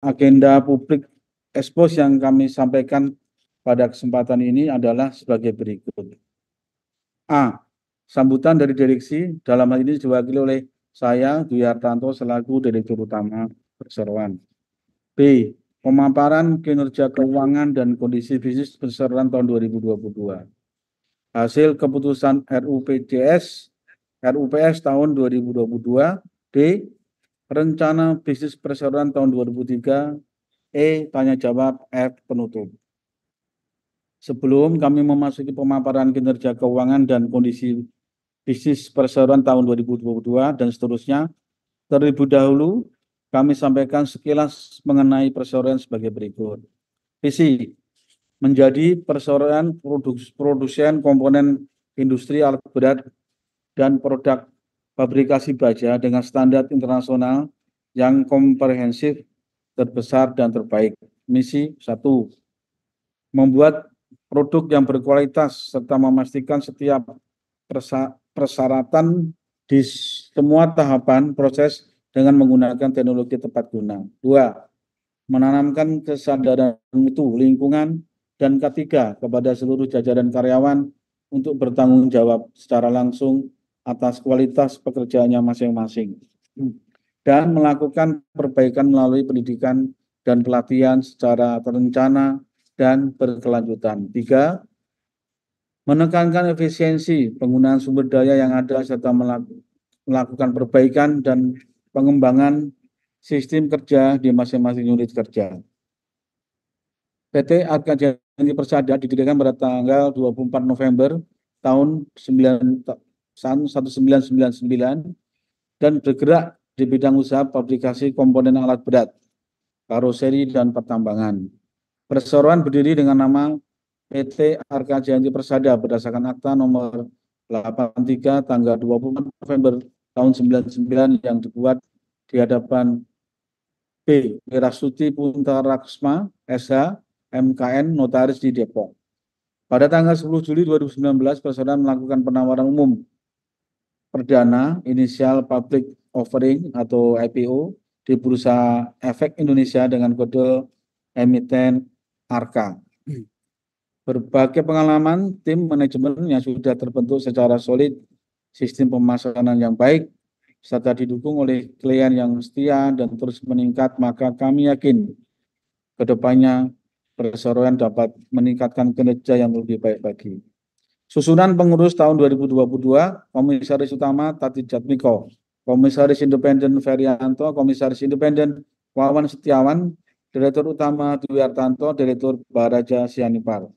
agenda publik ekspos yang kami sampaikan pada kesempatan ini adalah sebagai berikut. A. Sambutan dari direksi, dalam hal ini diwakili oleh saya, Dwi Hartanto, selaku Direktur Utama Perseroan. B. Pemaparan kinerja keuangan dan kondisi bisnis perseroan tahun 2022. Hasil keputusan RUPS tahun 2022. D. Rencana bisnis perseroan tahun 2003. E. Tanya jawab. F. Penutup. Sebelum kami memasuki pemaparan kinerja keuangan dan kondisi bisnis perseroan tahun 2022 dan seterusnya, terlebih dahulu kami sampaikan sekilas mengenai perseroan sebagai berikut. Visi menjadi perseroan produsen komponen industri alat berat dan produk fabrikasi baja dengan standar internasional yang komprehensif, terbesar, dan terbaik. Misi 1. Membuat produk yang berkualitas serta memastikan setiap persyaratan di semua tahapan proses dengan menggunakan teknologi tepat guna. 2. Menanamkan kesadaran mutu lingkungan. Dan ketiga, kepada seluruh jajaran karyawan untuk bertanggung jawab secara langsung atas kualitas pekerjaannya masing-masing. Dan melakukan perbaikan melalui pendidikan dan pelatihan secara terencana dan berkelanjutan. 3. Menekankan efisiensi penggunaan sumber daya yang ada serta melakukan perbaikan dan pengembangan sistem kerja di masing-masing unit kerja. PT Arka Janji Persada didirikan pada tanggal 24 November tahun 1999 dan bergerak di bidang usaha fabrikasi komponen alat berat, karoseri, dan pertambangan. Perseroan berdiri dengan nama PT Arka Janji Persada berdasarkan akta nomor 83 tanggal 24 November tahun 1999 yang dibuat di hadapan B. Wirasuti Puntaraksma, SH, MKN, Notaris di Depok. Pada tanggal 10 Juli 2019, perseroan melakukan penawaran umum perdana inisial public offering atau IPO di Bursa Efek Indonesia dengan kode emiten ARKA. Berbagai pengalaman tim manajemen yang sudah terbentuk secara solid, sistem pemasaran yang baik, serta didukung oleh klien yang setia dan terus meningkat, maka kami yakin ke depannya perseroan dapat meningkatkan kinerja yang lebih baik lagi. Susunan pengurus tahun 2022, Komisaris Utama Tati Jatmiko, Komisaris Independen Ferianto, Komisaris Independen Wawan Setiawan, Direktur Utama Dwi Hartanto, Direktur Baraja Sianipar.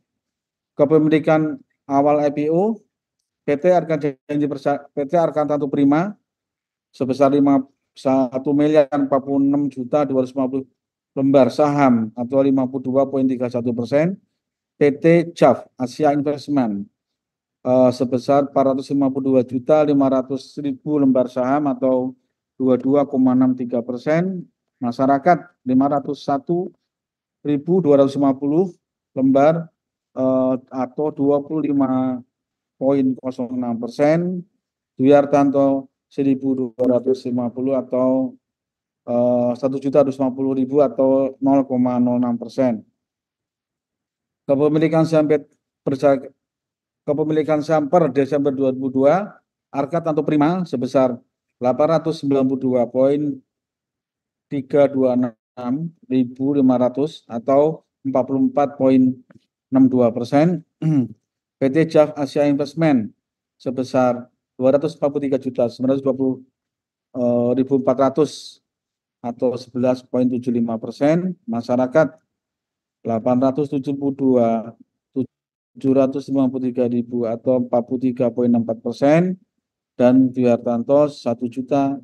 Kepemilikan awal IPO, PT Arkantanto Prima sebesar 51.046.250 lembar saham atau 52,31%, PT JAF Asia Investment sebesar 452.500.000 lembar saham atau 22,63%, masyarakat 501.250 lembar atau 25,06%, Dwi Hartanto 1.250 atau 1.250.000 atau 0,06%. Kepemilikan saham per Desember 2002, Arkantanto Prima sebesar 892.326.500 atau 44,62%. PT JAF Asia Investment sebesar 243.920.400 atau 11,75%, masyarakat 872.753.000 atau 43,64%, dan Dwi Hartanto 1.250.000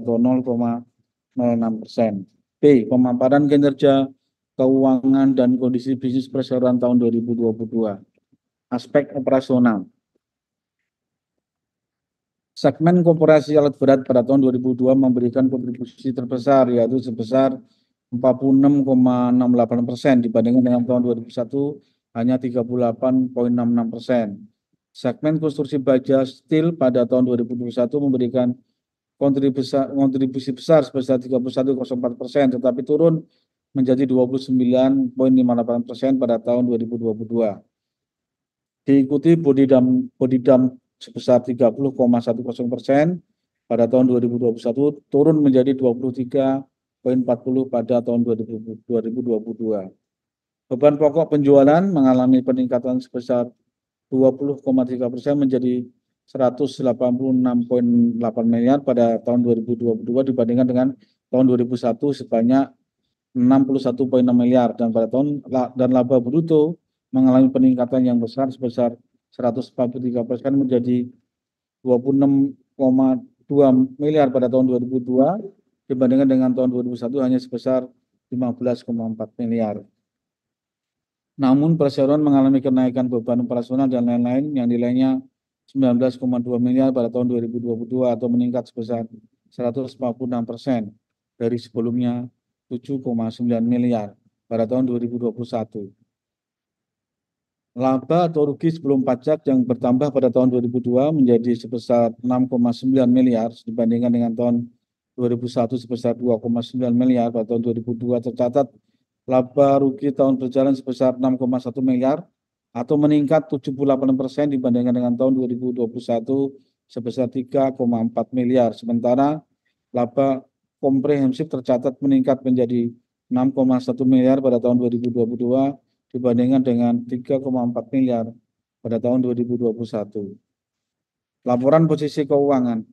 atau 0,06%. B. Pemaparan kinerja keuangan dan kondisi bisnis perseroan tahun 2022. Aspek operasional. Segmen koperasi alat berat pada tahun 2002 memberikan kontribusi terbesar, yaitu sebesar 46,68% dibandingkan dengan tahun 2001 hanya 38,66%. Segmen konstruksi baja steel pada tahun 2021 memberikan kontribusi besar sebesar 31,04%, tetapi turun menjadi 29,58% pada tahun 2022. Diikuti Bodidam sebesar 30,10% pada tahun 2021, turun menjadi 23,40% pada tahun 2022. Beban pokok penjualan mengalami peningkatan sebesar 20,3% menjadi 186,8 miliar pada tahun 2022 dibandingkan dengan tahun 2001 sebanyak 61,6 miliar, dan pada tahun laba bruto mengalami peningkatan yang besar sebesar 143% menjadi 26,2 miliar pada tahun 2002 dibandingkan dengan tahun 2001 hanya sebesar 15,4 miliar. Namun perseroan mengalami kenaikan beban operasional dan lain-lain yang nilainya 19,2 miliar pada tahun 2022 atau meningkat sebesar 146% dari sebelumnya 7,9 miliar pada tahun 2021. Laba atau rugi sebelum pajak yang bertambah pada tahun 2002 menjadi sebesar 6,9 miliar dibandingkan dengan tahun 2001 sebesar 2,9 miliar. Pada tahun 2002 tercatat laba rugi tahun berjalan sebesar 6,1 miliar atau meningkat 78% dibandingkan dengan tahun 2021 sebesar 3,4 miliar. Sementara laba komprehensif tercatat meningkat menjadi 6,1 miliar pada tahun 2022 dibandingkan dengan 3,4 miliar pada tahun 2021. Laporan posisi keuangan.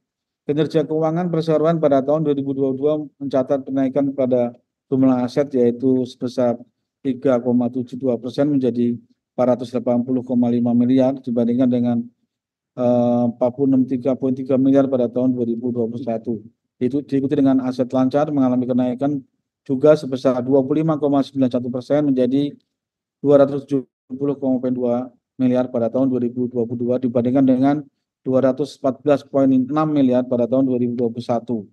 Kinerja keuangan perseroan pada tahun 2022 mencatat kenaikan pada jumlah aset yaitu sebesar 3,72% menjadi 480,5 miliar dibandingkan dengan 46,3 miliar pada tahun 2021. Itu diikuti dengan aset lancar mengalami kenaikan juga sebesar 25,91% menjadi 270,2 miliar pada tahun 2022 dibandingkan dengan 214,6 miliar pada tahun 2021.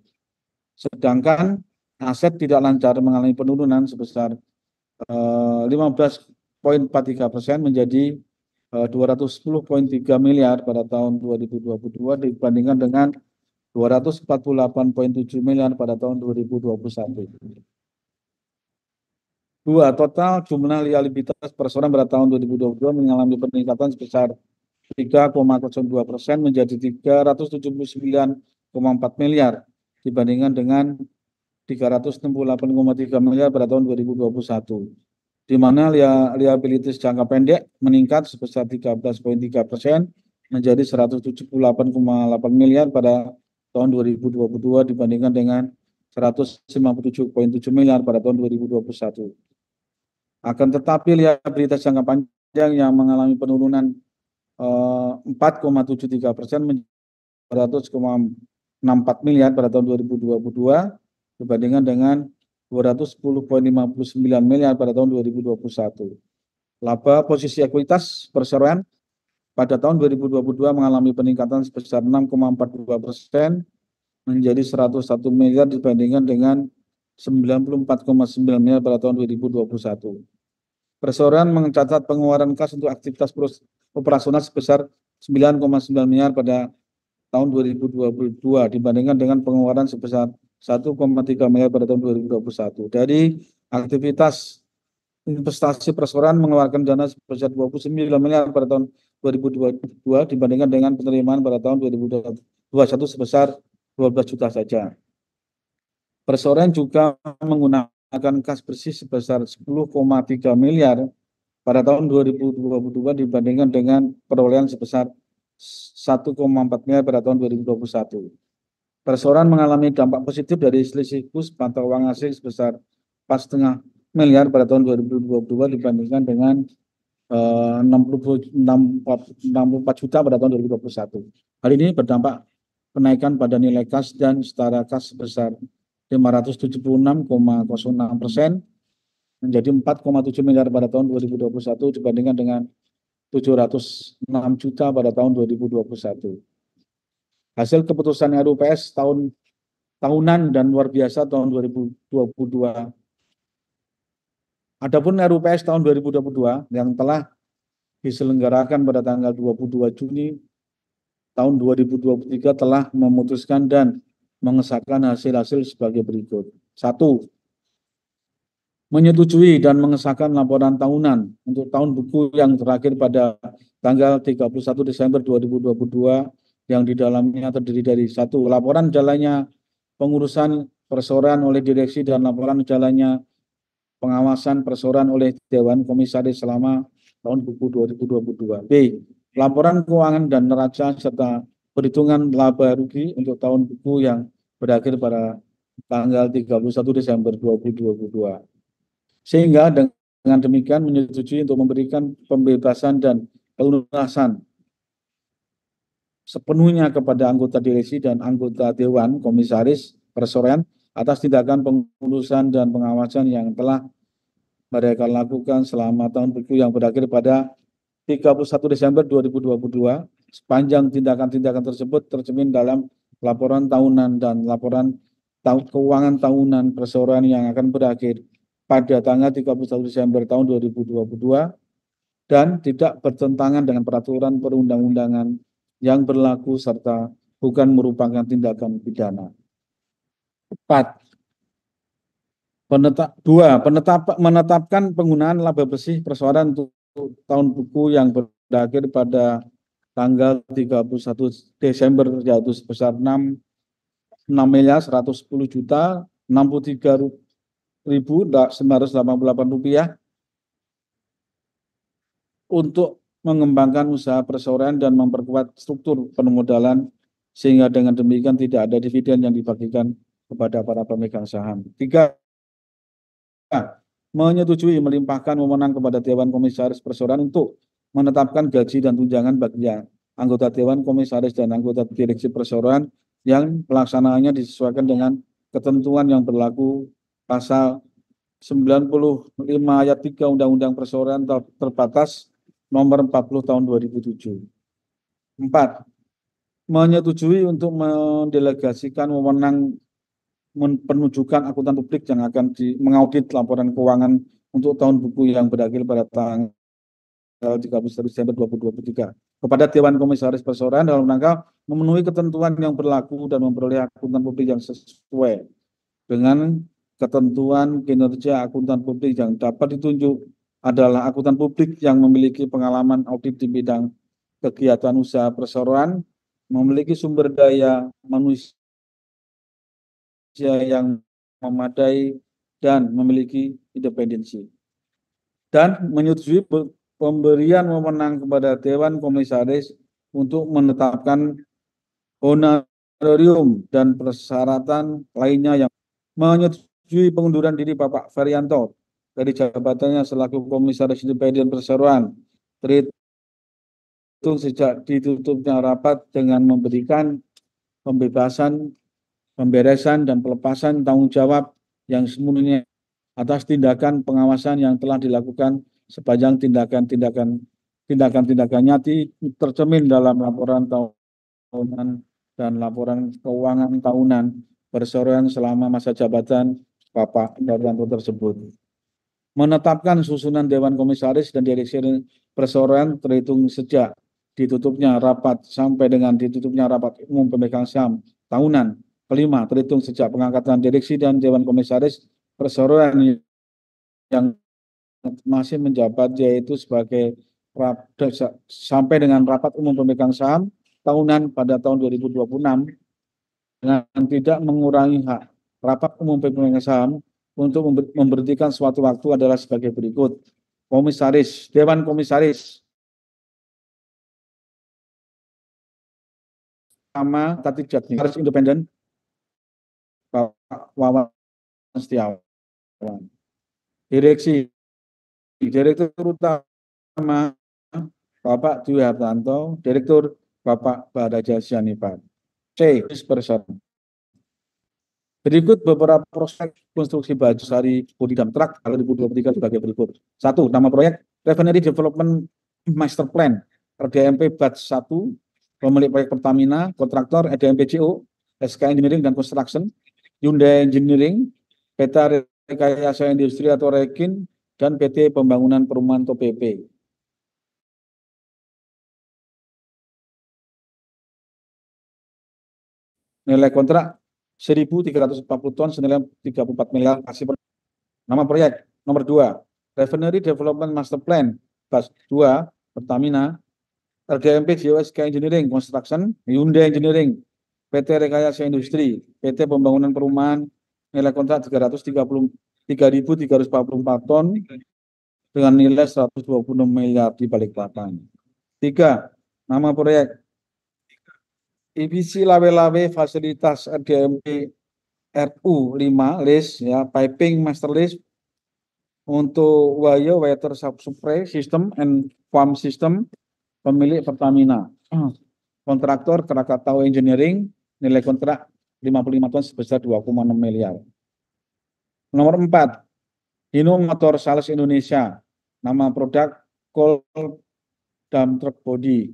Sedangkan aset tidak lancar mengalami penurunan sebesar 15,43% menjadi 210,3 miliar pada tahun 2022 dibandingkan dengan 248,7 miliar pada tahun 2021. Total jumlah liabilitas perseroan pada tahun 2022 mengalami peningkatan sebesar 3,02% menjadi 379,4 miliar dibandingkan dengan 368,3 miliar pada tahun 2021, di mana liabilitas jangka pendek meningkat sebesar 13,3% menjadi 178,8 miliar pada tahun 2022 dibandingkan dengan 157,7 miliar pada tahun 2021. Akan tetapi liabilitas jangka panjang yang mengalami penurunan 4,73% menjadi 100,64 miliar pada tahun 2022 dibandingkan dengan 210,59 miliar pada tahun 2021. Laba posisi ekuitas perseroan pada tahun 2022 mengalami peningkatan sebesar 6,42% menjadi 101 miliar dibandingkan dengan 94,9 miliar pada tahun 2021. Perseroan mencatat pengeluaran kas untuk aktivitas operasional sebesar 9,9 miliar pada tahun 2022 dibandingkan dengan pengeluaran sebesar 1,3 miliar pada tahun 2021. Dari aktivitas investasi perseroan mengeluarkan dana sebesar 29 miliar pada tahun 2022 dibandingkan dengan penerimaan pada tahun 2021 sebesar 12 juta saja. Perseroan juga menggunakan kas bersih sebesar 10,3 miliar pada tahun 2022 dibandingkan dengan perolehan sebesar 1,4 miliar pada tahun 2021. Perseroan mengalami dampak positif dari selisih kurs mata uang asing sebesar 4,5 miliar pada tahun 2022 dibandingkan dengan 64 juta pada tahun 2021. Hal ini berdampak kenaikan pada nilai kas dan setara kas sebesar 576,06% menjadi 4,7 miliar pada tahun 2021 dibandingkan dengan 706 juta pada tahun 2021. Hasil keputusan RUPS tahunan dan luar biasa tahun 2022. Adapun RUPS tahun 2022 yang telah diselenggarakan pada tanggal 22 Juni tahun 2023 telah memutuskan dan mengesahkan hasil-hasil sebagai berikut. 1. Menyetujui dan mengesahkan laporan tahunan untuk tahun buku yang terakhir pada tanggal 31 Desember 2022 yang di dalamnya terdiri dari 1. Laporan jalannya pengurusan perseroan oleh direksi dan laporan jalannya pengawasan perseroan oleh Dewan Komisaris selama tahun buku 2022. B. Laporan keuangan dan neraca serta perhitungan laba rugi untuk tahun buku yang berakhir pada tanggal 31 Desember 2022. Sehingga dengan demikian menyetujui untuk memberikan pembebasan dan pelunasan sepenuhnya kepada anggota direksi dan anggota Dewan Komisaris Perseroan atas tindakan pengurusan dan pengawasan yang telah mereka lakukan selama tahun buku yang berakhir pada 31 Desember 2022. Sepanjang tindakan-tindakan tersebut tercermin dalam laporan tahunan dan laporan keuangan tahunan perseroan yang akan berakhir pada tanggal 31 Desember tahun 2022 dan tidak bertentangan dengan peraturan perundang-undangan yang berlaku serta bukan merupakan tindakan pidana. 4. Menetapkan penggunaan laba bersih perseroan untuk tahun buku yang berakhir pada tanggal 31 Desember yaitu sebesar 6.110.063.988 rupiah untuk mengembangkan usaha perseroan dan memperkuat struktur permodalan sehingga dengan demikian tidak ada dividen yang dibagikan kepada para pemegang saham. 3. Menyetujui melimpahkan wewenang kepada Dewan Komisaris Perseroan untuk menetapkan gaji dan tunjangan bagi anggota Dewan Komisaris dan anggota Direksi Perseroan yang pelaksanaannya disesuaikan dengan ketentuan yang berlaku pasal 95 ayat 3 Undang-Undang Perseroan Terbatas nomor 40 tahun 2007. 4. Menyetujui untuk mendelegasikan wewenang penunjukan akuntan publik yang akan mengaudit laporan keuangan untuk tahun buku yang berakhir pada tanggal 31 Desember 2023 kepada Dewan Komisaris Perseroan dalam rangka memenuhi ketentuan yang berlaku dan memperoleh akuntan publik yang sesuai dengan ketentuan kinerja akuntan publik yang dapat ditunjuk adalah akuntan publik yang memiliki pengalaman audit di bidang kegiatan usaha perseroan, memiliki sumber daya manusia yang memadai dan memiliki independensi. Dan menyetujui pemberian wewenang kepada Dewan Komisaris untuk menetapkan honorarium dan persyaratan lainnya yang menyetujui pengunduran diri Bapak Ferianto dari jabatannya selaku Komisaris Independen Perseroan terhitung sejak ditutupnya rapat dengan memberikan pembebasan, pemberesan dan pelepasan tanggung jawab yang sepenuhnya atas tindakan pengawasan yang telah dilakukan sepanjang tindakan-tindakannya tercermin dalam laporan tahunan dan laporan keuangan tahunan perseroan selama masa jabatan Bapak Ferianto tersebut. Menetapkan susunan Dewan Komisaris dan Direksi Perseroan terhitung sejak ditutupnya rapat sampai dengan ditutupnya rapat umum pemegang saham tahunan. Kelima, terhitung sejak pengangkatan direksi dan Dewan Komisaris Perseroan yang masih menjabat yaitu sebagai sampai dengan rapat umum pemegang saham tahunan pada tahun 2026 dengan tidak mengurangi hak rapat umum pemegang saham untuk memberhentikan suatu waktu adalah sebagai berikut. Komisaris, Dewan Komisaris sama Tati Jatni harus independen, Pak Wawan Setiawan. Direksi, Direktur Utama Bapak Dwi Hartanto, Direktur Bapak Badaja Sianipar. C. Perseroan. Berikut beberapa prospek konstruksi baju sari bodi dump truck 2023 sebagai berikut. 1. Nama proyek Refinery Development Master Plan RDMP Batch 1, pemilik proyek Pertamina, kontraktor EDMP CO, SK Engineering dan Construction, Hyundai Engineering, PT Rekayasa Industri atau Rekin, dan PT Pembangunan Perumahan atau PP. Nilai kontrak 1.340 ton senilai 34 miliar. Nama proyek nomor 2, Refinery Development Master Plan, Bas 2, Pertamina, RDMP JOSK Engineering Construction, Hyundai Engineering, PT Rekayasa Industri, PT Pembangunan Perumahan, nilai kontrak 333.344 ton dengan nilai 126 miliar di Balikpapan. 3. Nama proyek EPC Lawe-Lawe Fasilitas RDMP RU 5 list ya, piping master list untuk water supply system and pump system pemilik Pertamina. Kontraktor Krakatau Engineering, nilai kontrak 55 ton sebesar 2,6 miliar. Nomor 4, Hino Motor Sales Indonesia, nama produk Coal Dump Truck Body,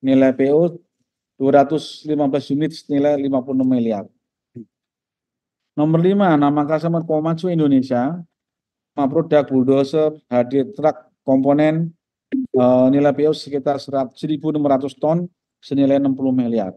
nilai PO 215 unit nilai 56 miliar. Nomor 5, nama customer Komatsu Indonesia, nama produk bulldozer HD truck komponen nilai PO sekitar 1.600 ton senilai 60 miliar.